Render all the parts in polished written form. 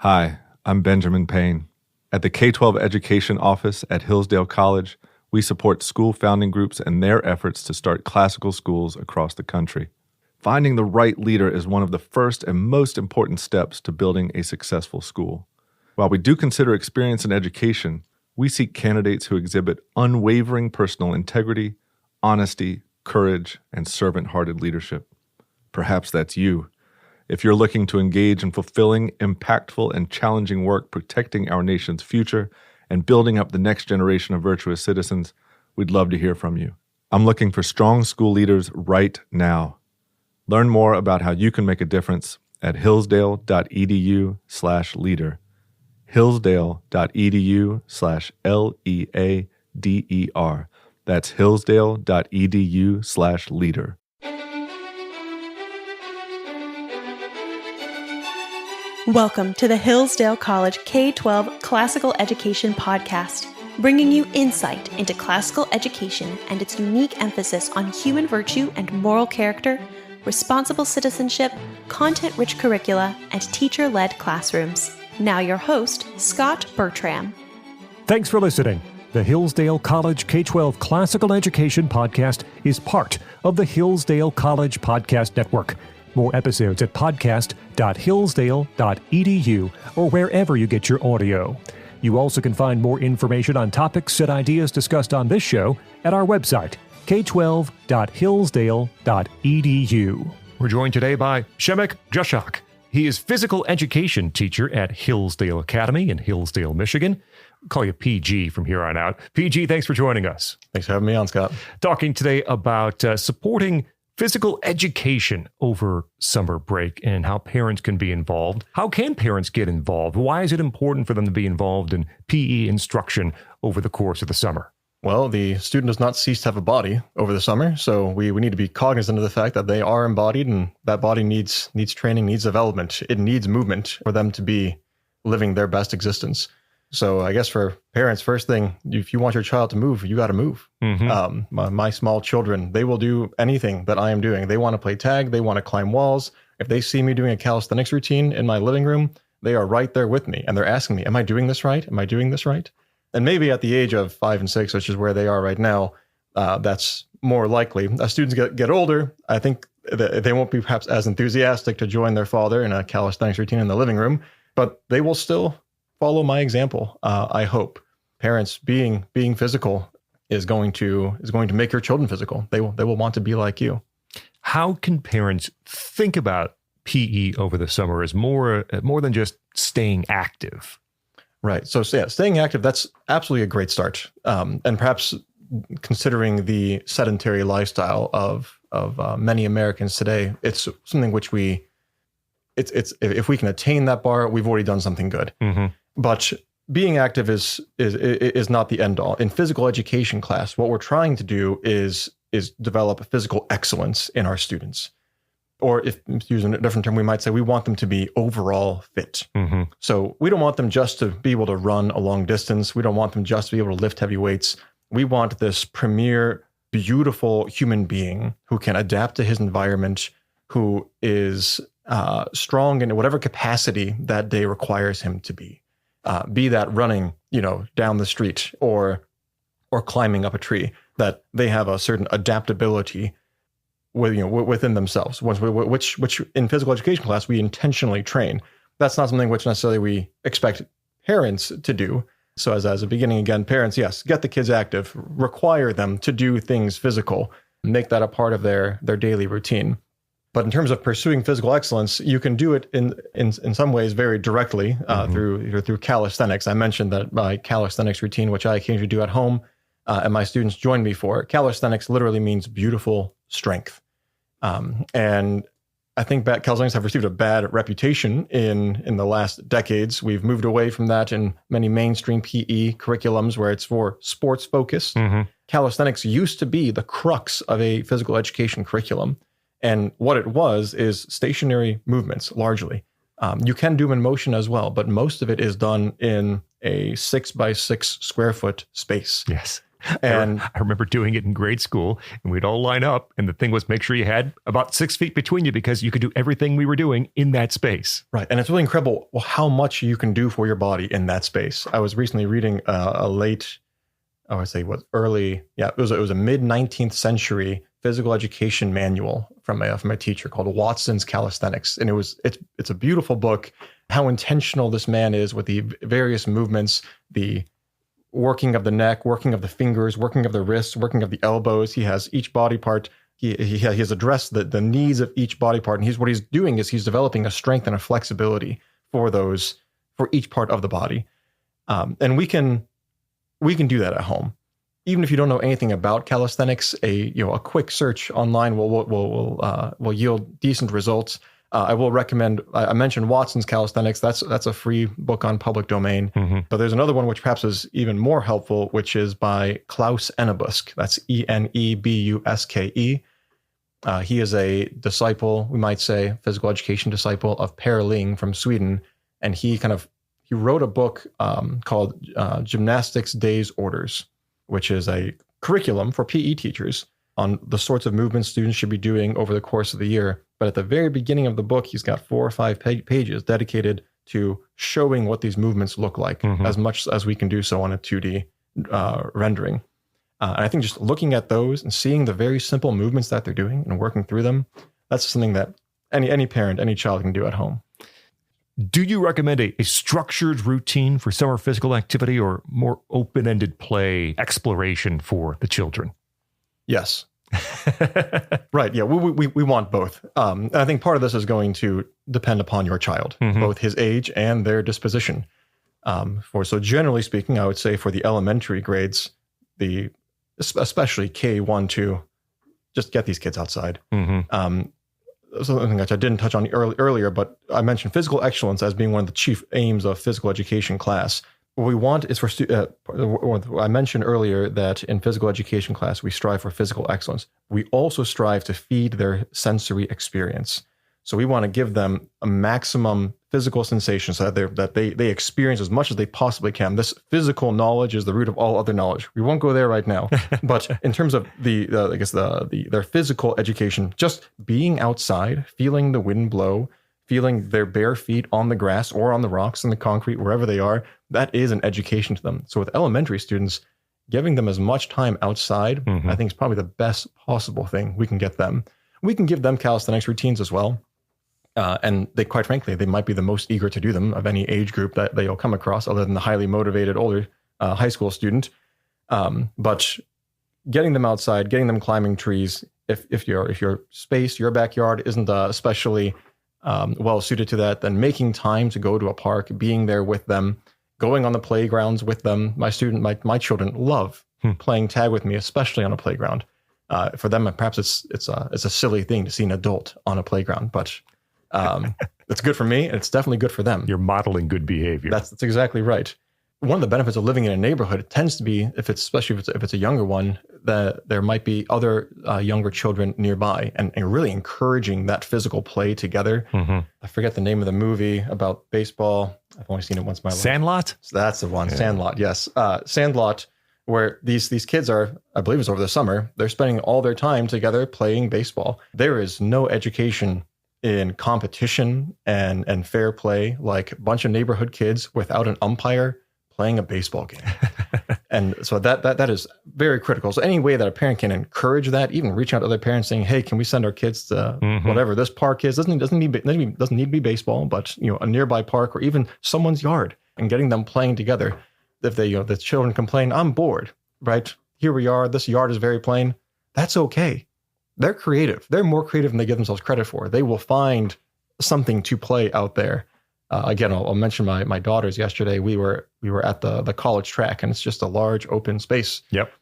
Hi, I'm Benjamin Payne. At the K-12 Education Office at Hillsdale College, we support school founding groups and their efforts to start classical schools across the country. Finding the right leader is one of the first and most important steps to building a successful school. While we do consider experience in education, we seek candidates who exhibit unwavering personal integrity, honesty, courage, and servant-hearted leadership. Perhaps that's you. If you're looking to engage in fulfilling, impactful, and challenging work protecting our nation's future and building up the next generation of virtuous citizens, we'd love to hear from you. I'm looking for strong school leaders right now. Learn more about how you can make a difference at hillsdale.edu/leader. hillsdale.edu/LEADER. That's hillsdale.edu/leader. Welcome to the Hillsdale College K-12 Classical Education Podcast, bringing you insight into classical education and its unique emphasis on human virtue and moral character, responsible citizenship, content-rich curricula, and teacher-led classrooms. Now your host, Scot Bertram. Thanks for listening. The Hillsdale College K-12 Classical Education Podcast is part of the Hillsdale College Podcast Network. More episodes at podcast.hillsdale.edu or wherever you get your audio. You also can find more information on topics and ideas discussed on this show at our website, k12.hillsdale.edu. We're joined today by Przemyslaw Grzesiak. He is physical education teacher at Hillsdale Academy in Hillsdale, Michigan. I'll call you PG from here on out. PG, thanks for joining us. Thanks for having me on, Scott. Talking today about supporting physical education over summer break and how parents can be involved. How can parents get involved? Why is it important for them to be involved in PE instruction over the course of the summer? Well, the student does not cease to have a body over the summer, so we need to be cognizant of the fact that they are embodied, and that body needs training, needs development. It needs movement for them to be living their best existence. So I guess for parents, first thing, if you want your child to move, you got to move. Mm-hmm. My small children, they will do anything that I am doing. They want to play tag. They want to climb walls. If they see me doing a calisthenics routine in my living room, they are right there with me. And they're asking me, am I doing this right? Am I doing this right? And maybe at the age of 5 and 6, which is where they are right now, that's more likely. As students get older, I think that they won't be perhaps as enthusiastic to join their father in a calisthenics routine in the living room, but they will still follow my example. I hope parents being physical is going to make your children physical. They will want to be like you. How can parents think about PE over the summer as more than just staying active? Right. So yeah, staying active, that's absolutely a great start. And perhaps considering the sedentary lifestyle of many Americans today, it's something which it's if we can attain that bar, we've already done something good. Mm-hmm. But being active is not the end all. In physical education class, what we're trying to do is develop physical excellence in our students. Or if using a different term, we might say we want them to be overall fit. Mm-hmm. So we don't want them just to be able to run a long distance. We don't want them just to be able to lift heavy weights. We want this premier, beautiful human being who can adapt to his environment, who is strong in whatever capacity that day requires him to be. Be that running, down the street or climbing up a tree, that they have a certain adaptability within themselves, which in physical education class we intentionally train. That's not something which necessarily we expect parents to do. So as a beginning, again, parents, yes, get the kids active, require them to do things physical, make that a part of their daily routine. But in terms of pursuing physical excellence, you can do it in some ways very directly through calisthenics. I mentioned that my calisthenics routine, which I occasionally do at home, and my students join me for. Calisthenics literally means beautiful strength. And I think calisthenics have received a bad reputation in the last decades. We've moved away from that in many mainstream PE curriculums where it's for sports focused. Mm-hmm. Calisthenics used to be the crux of a physical education curriculum. And what it was is stationary movements, largely. You can do them in motion as well, but most of it is done in a 6 by 6 square foot space. Yes. And I remember doing it in grade school, and we'd all line up, and the thing was make sure you had about 6 feet between you because you could do everything we were doing in that space. right. And it's really incredible how much you can do for your body in that space. I was recently reading it was a mid-19th century physical education manual from a teacher called Watson's Calisthenics. And it's a beautiful book, how intentional this man is with the various movements, the working of the neck, working of the fingers, working of the wrists, working of the elbows. He has each body part. He has addressed the needs of each body part. And what he's doing is he's developing a strength and a flexibility for each part of the body. And we can do that at home. Even if you don't know anything about calisthenics, a quick search online will yield decent results. I will recommend. I mentioned Watson's Calisthenics. That's a free book on public domain. Mm-hmm. But there's another one which perhaps is even more helpful, which is by Klaus Ennebusk. That's Enebuske. He is a disciple, we might say, physical education disciple of Per Ling from Sweden, and he wrote a book called Gymnastics Days Orders, which is a curriculum for PE teachers on the sorts of movements students should be doing over the course of the year. But at the very beginning of the book, he's got 4 or 5 pages dedicated to showing what these movements look like, as much as we can do so on a 2D rendering. And I think just looking at those and seeing the very simple movements that they're doing and working through them, that's something that any parent, any child can do at home. Do you recommend a structured routine for summer physical activity or more open-ended play exploration for the children? Yes. Right. Yeah. We want both. And I think part of this is going to depend upon your child, both his age and their disposition. So generally speaking, I would say for the elementary grades, especially K1, 2, just get these kids outside. Something which I didn't touch on earlier, but I mentioned physical excellence as being one of the chief aims of physical education class. What we want is I mentioned earlier that in physical education class, we strive for physical excellence. We also strive to feed their sensory experience. So we want to give them a maximum physical sensation so that they experience as much as they possibly can. This physical knowledge is the root of all other knowledge. We won't go there right now. But in terms of their physical education, just being outside, feeling the wind blow, feeling their bare feet on the grass or on the rocks and the concrete, wherever they are, that is an education to them. So with elementary students, giving them as much time outside, I think is probably the best possible thing we can get them. We can give them calisthenics routines as well. And they, quite frankly, they might be the most eager to do them of any age group that they'll come across, other than the highly motivated older high school student. But getting them outside, getting them climbing trees, if your space, your backyard isn't especially well suited to that, then making time to go to a park, being there with them, going on the playgrounds with them. My children love playing tag with me, especially on a playground. For them, perhaps it's a silly thing to see an adult on a playground, but it's good for me, and it's definitely good for them. You're modeling good behavior. That's exactly right. One of the benefits of living in a neighborhood tends to be, especially if it's a younger one, that there might be other younger children nearby, and really encouraging that physical play together. I forget the name of the movie about baseball. I've only seen it once in my life. Sandlot? So that's the one. Yeah. Sandlot. Yes. Sandlot, where these kids are, I believe it's over the summer, they're spending all their time together playing baseball. There is no education in competition and fair play like a bunch of neighborhood kids without an umpire playing a baseball game. And so that is very critical. So any way that a parent can encourage that, even reach out to other parents saying, hey, can we send our kids to whatever this park is? Doesn't need to be baseball, but a nearby park or even someone's yard, and getting them playing together. If they, the children complain, I'm bored, right? Here we are. This yard is very plain. That's okay. They're creative. They're more creative than they give themselves credit for. They will find something to play out there. Again, I'll mention my daughters. Yesterday, we were at the college track, and it's just a large open space. Yep.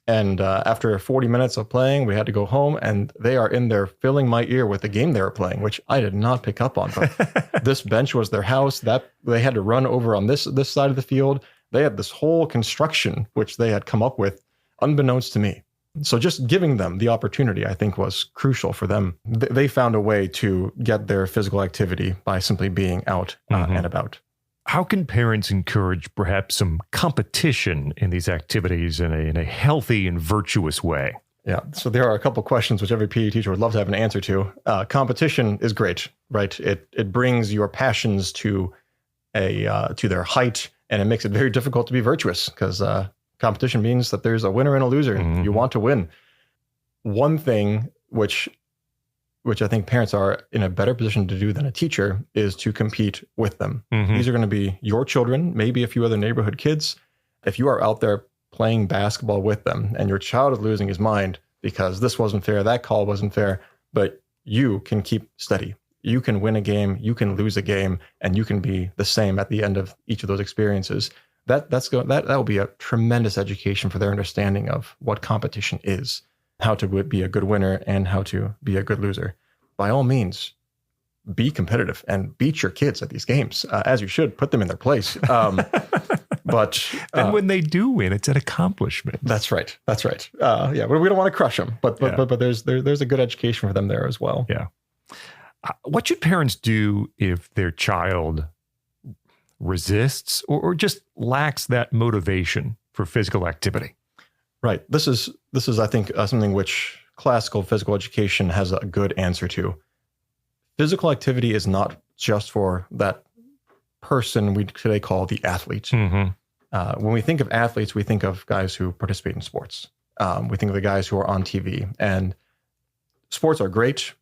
And after 40 minutes of playing, we had to go home, and they are in there filling my ear with the game they were playing, which I did not pick up on. But this bench was their house. That they had to run over on this side of the field. They had this whole construction which they had come up with, unbeknownst to me. So just giving them the opportunity, I think, was crucial for them. They found a way to get their physical activity by simply being out and about. How can parents encourage perhaps some competition in these activities in a healthy and virtuous way? Yeah, so there are a couple questions which every PE teacher would love to have an answer to. Competition is great, right? It brings your passions to their height, and it makes it very difficult to be virtuous because competition means that there's a winner and a loser. Mm-hmm. You want to win. One thing which I think parents are in a better position to do than a teacher is to compete with them. Mm-hmm. These are going to be your children, maybe a few other neighborhood kids. If you are out there playing basketball with them and your child is losing his mind because this wasn't fair, that call wasn't fair, but you can keep steady. You can win a game, you can lose a game, and you can be the same at the end of each of those experiences. That will be a tremendous education for their understanding of what competition is, how to be a good winner and how to be a good loser. By all means, be competitive and beat your kids at these games, as you should. Put them in their place. But and when they do win, it's an accomplishment. That's right. Yeah, we don't want to crush them, but there's a good education for them there as well. Yeah. What should parents do if their child resists or just lacks that motivation for physical activity? Right. This is I think something which classical physical education has a good answer to. Physical activity is not just for that person we today call the athlete. Mm-hmm. When we think of athletes, we think of guys who participate in sports. We think of the guys who are on TV, and sports are great.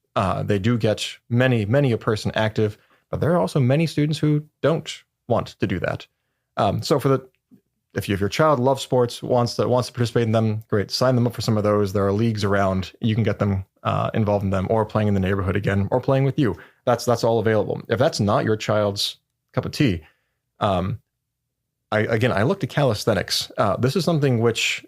They do get many a person active, but there are also many students who don't want to do that. If your child loves sports, wants to participate in them, great. Sign them up for some of those. There are leagues around. You can get them involved in them, or playing in the neighborhood again, or playing with you. That's all available. If that's not your child's cup of tea, I looked at calisthenics. This is something which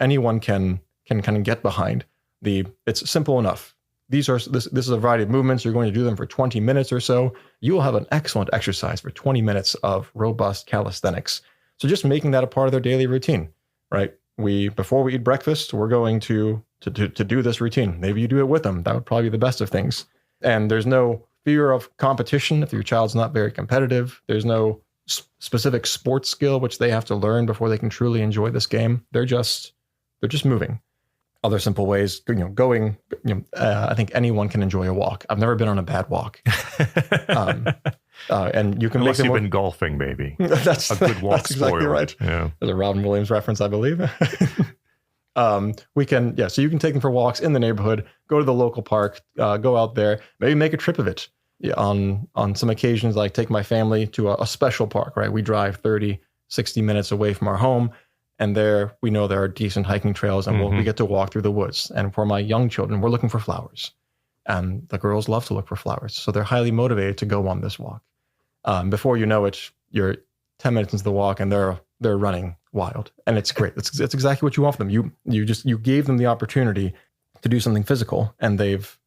anyone can kind of get behind. It's simple enough. This is a variety of movements. You're going to do them for 20 minutes or so. You will have an excellent exercise for 20 minutes of robust calisthenics. So just making that a part of their daily routine, right? Before we eat breakfast, we're going to do this routine. Maybe you do it with them. That would probably be the best of things. And there's no fear of competition if your child's not very competitive. There's no specific sports skill which they have to learn before they can truly enjoy this game. They're just moving. Other simple ways, going. I think anyone can enjoy a walk. I've never been on a bad walk. And you can unless you've been golfing, maybe. That's a good walk. That's exactly right. Yeah. There's a Robin Williams reference, I believe. So you can take them for walks in the neighborhood. Go to the local park. Go out there. Maybe make a trip of it. Yeah, on some occasions, like take my family to a special park. Right, we drive 30, 60 minutes away from our home. And there, we know there are decent hiking trails, and we get to walk through the woods. And for my young children, we're looking for flowers. And the girls love to look for flowers. So they're highly motivated to go on this walk. Before you know it, you're 10 minutes into the walk, and they're running wild. And it's great. It's exactly what you want from them. You gave them the opportunity to do something physical, and they've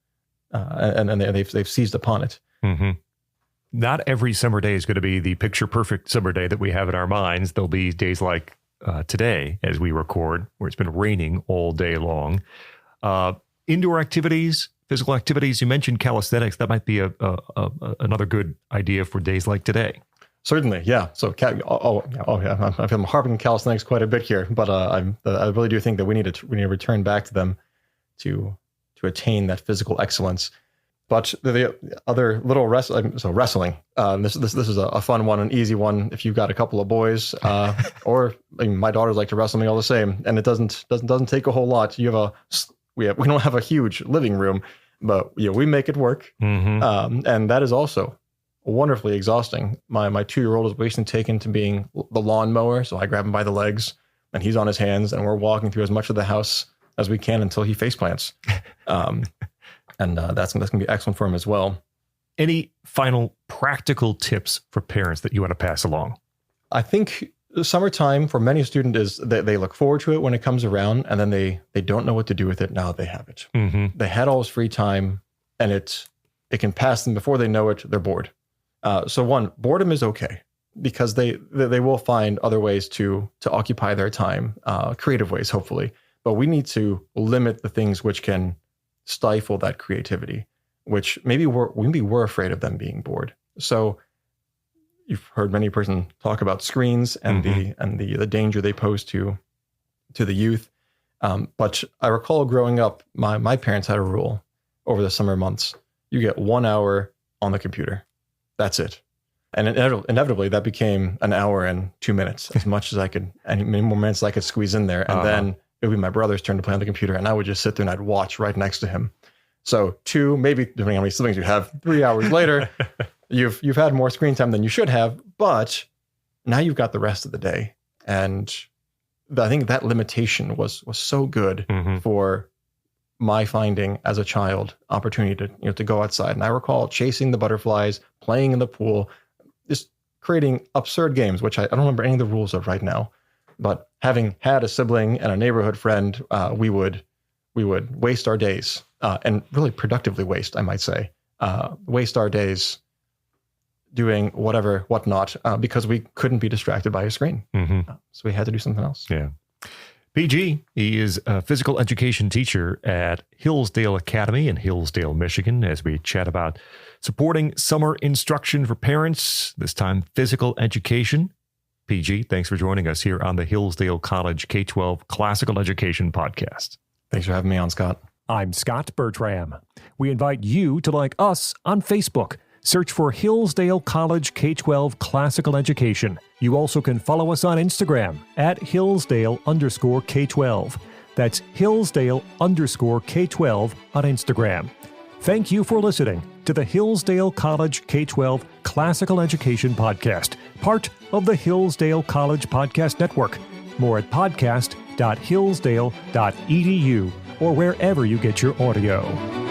seized upon it. Mm-hmm. Not every summer day is going to be the picture-perfect summer day that we have in our minds. There'll be days like today, as we record, where it's been raining all day long. Indoor activities, physical activities. You mentioned calisthenics. That might be another good idea for days like today. Certainly, yeah. So, yeah. I'm harping on calisthenics quite a bit here, but I really do think that we need to return back to them to attain that physical excellence. But the other little wrestling. This is a fun one, an easy one. If you've got a couple of boys, or my daughters like to wrestle me all the same, and it doesn't take a whole lot. We don't have a huge living room, but we make it work, and that is also wonderfully exhausting. My 2-year-old is recently taken to being the lawnmower, so I grab him by the legs, and he's on his hands, and we're walking through as much of the house as we can until he face plants. And that's going to be excellent for him as well. Any final practical tips for parents that you want to pass along? I think summertime for many students is that they look forward to it when it comes around, and then they don't know what to do with it. Now they have it. Mm-hmm. They had all this free time, and it can pass them before they know it. They're bored. So boredom is okay because they will find other ways to occupy their time, creative ways, hopefully. But we need to limit the things which can stifle that creativity, which maybe we're afraid of them being bored. So you've heard many person talk about screens and the danger they pose to the youth. But I recall growing up, my parents had a rule over the summer months. You get 1 hour on the computer. That's it. And inevitably that became an hour and 2 minutes, as much as I could, any more minutes I could squeeze in there. And then it would be my brother's turn to play on the computer, and I would just sit there and I'd watch right next to him. So 2, maybe depending on how many siblings you have, 3 hours later, you've had more screen time than you should have, but now you've got the rest of the day. And I think that limitation was so good for my finding as a child opportunity to go outside. And I recall chasing the butterflies, playing in the pool, just creating absurd games, which I don't remember any of the rules of right now. But having had a sibling and a neighborhood friend, we would waste our days, and really productively waste, I might say, waste our days doing whatnot, because we couldn't be distracted by a screen. So we had to do something else. Yeah. PG, he is a physical education teacher at Hillsdale Academy in Hillsdale, Michigan, as we chat about supporting summer instruction for parents, this time physical education. PG, thanks for joining us here on the Hillsdale College K-12 Classical Education Podcast. Thanks for having me on, Scott. I'm Scot Bertram. We invite you to like us on Facebook. Search for Hillsdale College K-12 Classical Education. You also can follow us on Instagram at Hillsdale_K12. That's Hillsdale_K12 on Instagram. Thank you for listening to the Hillsdale College K-12 Classical Education Podcast, part of the Hillsdale College Podcast Network. More at podcast.hillsdale.edu or wherever you get your audio.